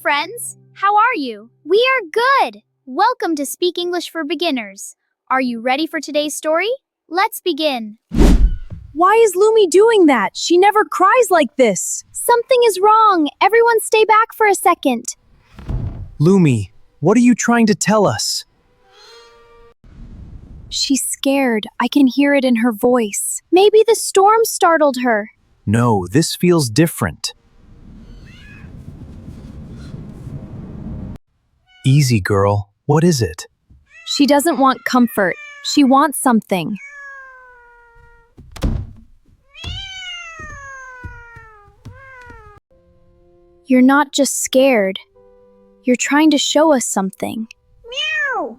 friends. How are you? We are good. Welcome to Speak English for Beginners. Are you ready for today's story? Let's begin. Why is Lumi doing that? She never cries like this. Something is wrong. Everyone stay back for a second. Lumi, what are you trying to tell us? She's scared. I can hear it in her voice. Maybe the storm startled her. No, this feels different. Easy, girl. What is it? She doesn't want comfort. She wants something. You're not just scared. You're trying to show us something. Meow!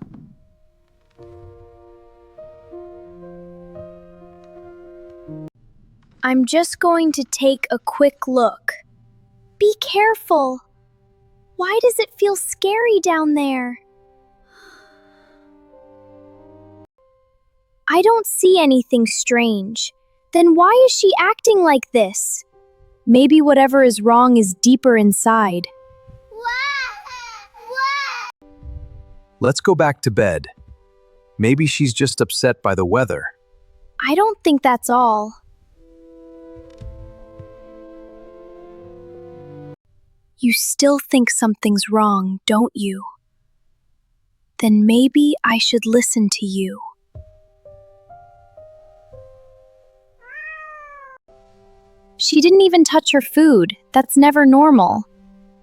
I'm just going to take a quick look. Be careful. Why does it feel scary down there? I don't see anything strange. Then why is she acting like this? Maybe whatever is wrong is deeper inside. Let's go back to bed. Maybe she's just upset by the weather. I don't think that's all. You still think something's wrong, don't you? Then maybe I should listen to you. She didn't even touch her food. That's never normal.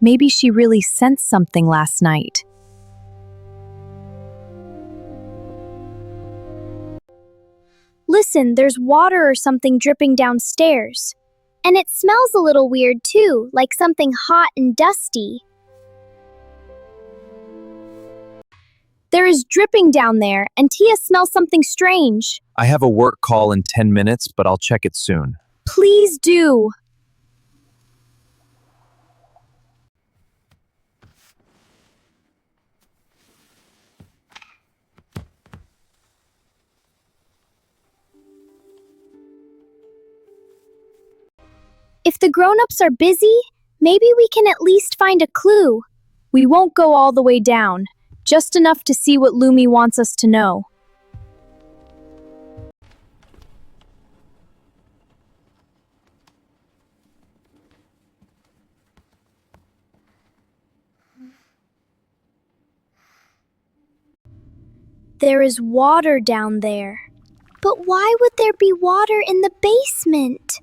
Maybe she really sensed something last night. Listen, there's water or something dripping downstairs. And it smells a little weird too, like something hot and dusty. There is dripping down there, and Tia smells something strange. I have a work call in 10 minutes, but I'll check it soon. Please do. If the grown-ups are busy, maybe we can at least find a clue. We won't go all the way down, just enough to see what Lumi wants us to know. There is water down there. But why would there be water in the basement?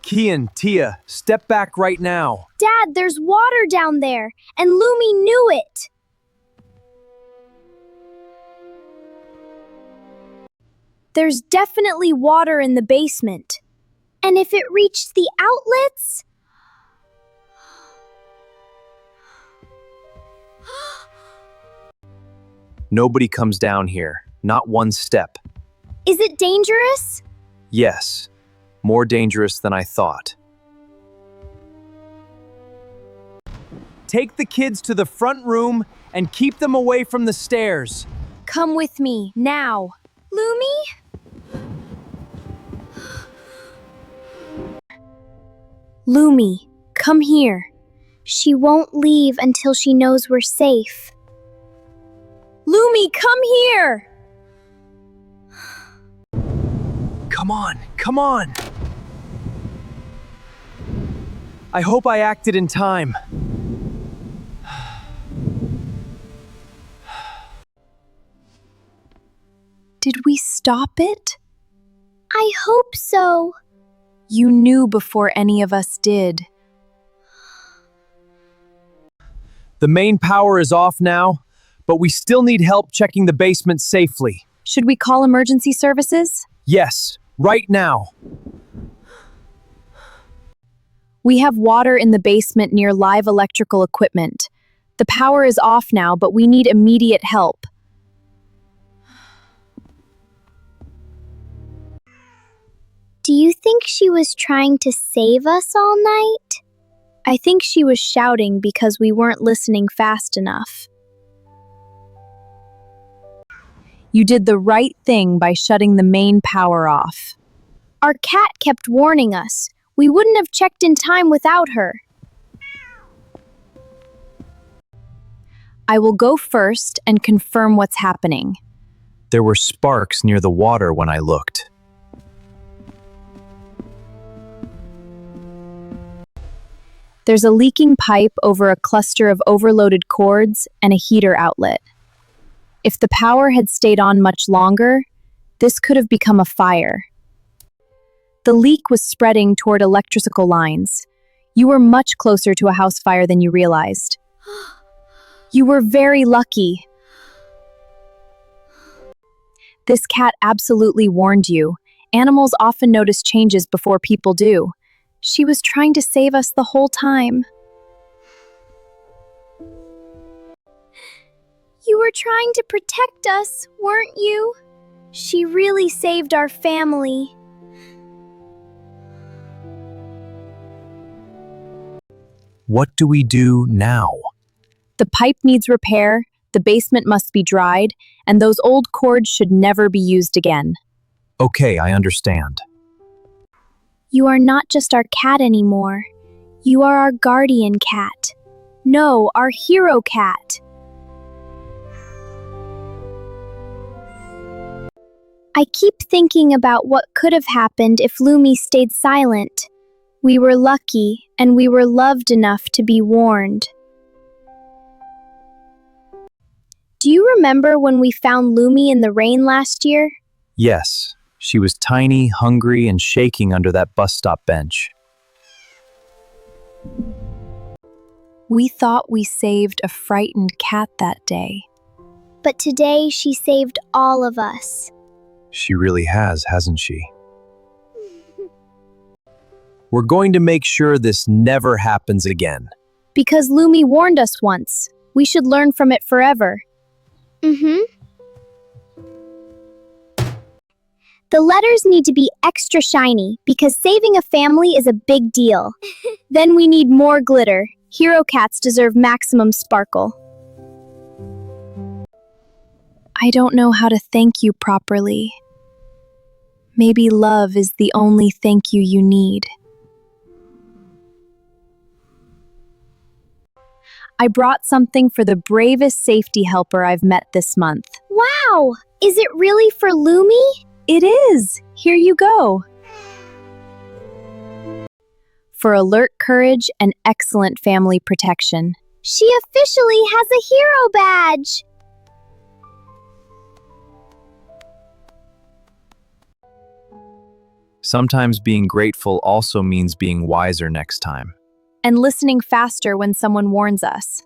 Kian, Tia, step back right now. Dad, there's water down there, and Lumi knew it. There's definitely water in the basement. And if it reached the outlets? Nobody comes down here. Not one step. Is it dangerous? Yes. More dangerous than I thought. Take the kids to the front room and keep them away from the stairs. Come with me, now. Lumi? Lumi, come here. She won't leave until she knows we're safe. Lumi, come here! Come on, come on! I hope I acted in time. Did we stop it? I hope so. You knew before any of us did. The main power is off now, but we still need help checking the basement safely. Should we call emergency services? Yes, right now. We have water in the basement near live electrical equipment. The power is off now, but we need immediate help. Do you think she was trying to save us all night? I think she was shouting because we weren't listening fast enough. You did the right thing by shutting the main power off. Our cat kept warning us. We wouldn't have checked in time without her. I will go first and confirm what's happening. There were sparks near the water when I looked. There's a leaking pipe over a cluster of overloaded cords and a heater outlet. If the power had stayed on much longer, this could have become a fire. The leak was spreading toward electrical lines. You were much closer to a house fire than you realized. You were very lucky. This cat absolutely warned you. Animals often notice changes before people do. She was trying to save us the whole time. You were trying to protect us, weren't you? She really saved our family. What do we do now? The pipe needs repair, the basement must be dried, and those old cords should never be used again. Okay, I understand. You are not just our cat anymore. You are our guardian cat. No, our hero cat. I keep thinking about what could have happened if Lumi stayed silent. We were lucky, and we were loved enough to be warned. Do you remember when we found Lumi in the rain last year? Yes, she was tiny, hungry, and shaking under that bus stop bench. We thought we saved a frightened cat that day. But today she saved all of us. She really has, hasn't she? We're going to make sure this never happens again. Because Lumi warned us once. We should learn from it forever. The letters need to be extra shiny because saving a family is a big deal. Then we need more glitter. Hero cats deserve maximum sparkle. I don't know how to thank you properly. Maybe love is the only thank you need. I brought something for the bravest safety helper I've met this month. Wow! Is it really for Lumi? It is! Here you go. For alert courage and excellent family protection. She officially has a hero badge! Sometimes being grateful also means being wiser next time. And listening faster when someone warns us.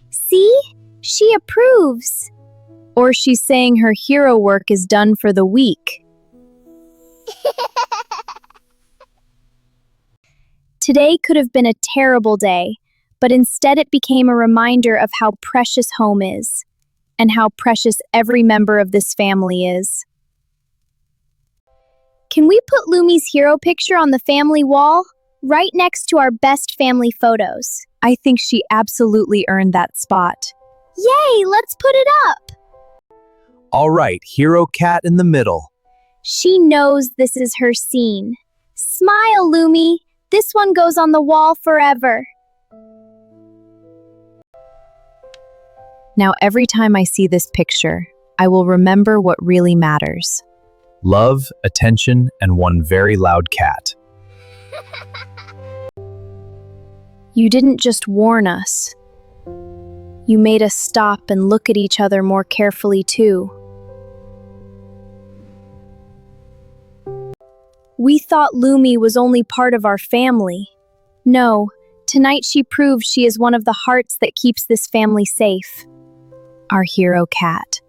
See? She approves. Or she's saying her hero work is done for the week. Today could have been a terrible day, but instead it became a reminder of how precious home is, and how precious every member of this family is. Can we put Lumi's hero picture on the family wall, right next to our best family photos? I think she absolutely earned that spot. Yay, let's put it up! All right, hero cat in the middle. She knows this is her scene. Smile, Lumi. This one goes on the wall forever. Now every time I see this picture, I will remember what really matters. Love, attention, and one very loud cat. You didn't just warn us. You made us stop and look at each other more carefully too. We thought Lumi was only part of our family. No, tonight she proved she is one of the hearts that keeps this family safe. Our hero cat.